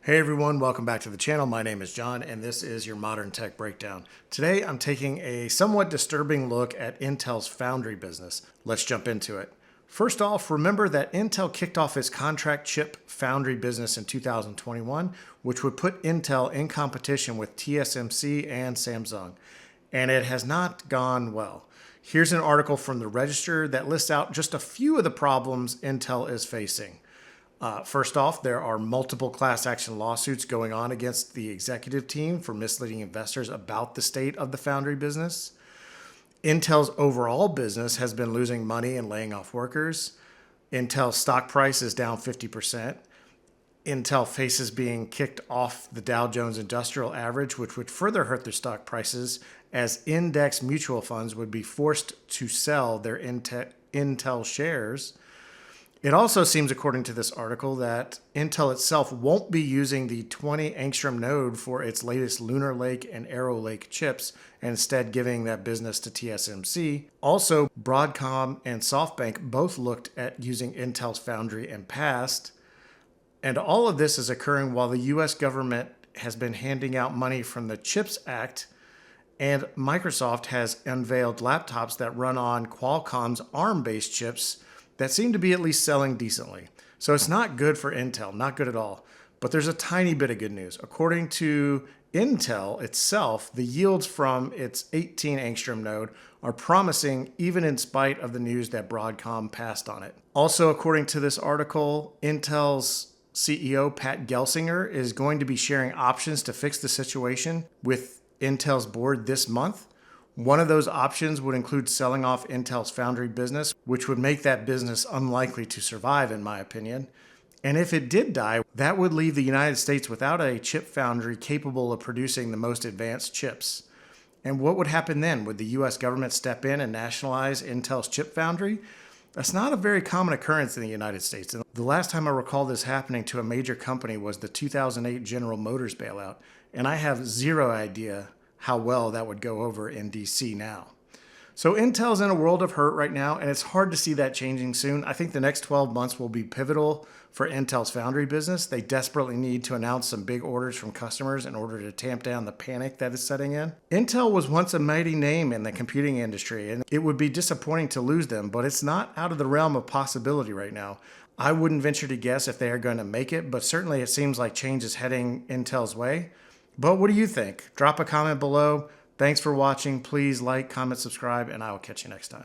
Hey everyone, welcome back to the channel. My name is John and this is your Modern Tech Breakdown. Today I'm taking a somewhat disturbing look at Intel's Foundry business. Let's jump into it. First off, remember that Intel kicked off its contract chip foundry business in 2021, which would put Intel in competition with TSMC and Samsung. And it has not gone well. Here's an article from the Register that lists out just a few of the problems Intel is facing. First off, there are multiple class action lawsuits going on against the executive team for misleading investors about the state of the foundry business. Intel's overall business has been losing money and laying off workers. Intel's stock price is down 50%. Intel faces being kicked off the Dow Jones Industrial Average, which would further hurt their stock prices as index mutual funds would be forced to sell their Intel shares. It also seems, according to this article, that Intel itself won't be using the 20 angstrom node for its latest Lunar Lake and Arrow Lake chips, and instead giving that business to TSMC. Also, Broadcom and SoftBank both looked at using Intel's foundry and passed. And all of this is occurring while the US government has been handing out money from the CHIPS Act, and Microsoft has unveiled laptops that run on Qualcomm's ARM-based chips that seem to be at least selling decently. So it's not good for Intel, not good at all. But there's a tiny bit of good news. According to Intel itself, the yields from its 18 angstrom node are promising even in spite of the news that Broadcom passed on it. Also, according to this article, Intel's CEO Pat Gelsinger is going to be sharing options to fix the situation with Intel's board this month. One of those options would include selling off Intel's foundry business, which would make that business unlikely to survive, in my opinion. And if it did die, that would leave the United States without a chip foundry capable of producing the most advanced chips. And what would happen then? Would the US government step in and nationalize Intel's chip foundry? That's not a very common occurrence in the United States. And the last time I recall this happening to a major company was the 2008 General Motors bailout. And I have zero idea how well that would go over in DC now. So Intel's in a world of hurt right now, and it's hard to see that changing soon. I think the next 12 months will be pivotal for Intel's foundry business. They desperately need to announce some big orders from customers in order to tamp down the panic that is setting in. Intel was once a mighty name in the computing industry, and it would be disappointing to lose them, but it's not out of the realm of possibility right now. I wouldn't venture to guess if they are going to make it, but certainly it seems like change is heading Intel's way. But what do you think? Drop a comment below. Thanks for watching. Please like, comment, subscribe, and I will catch you next time.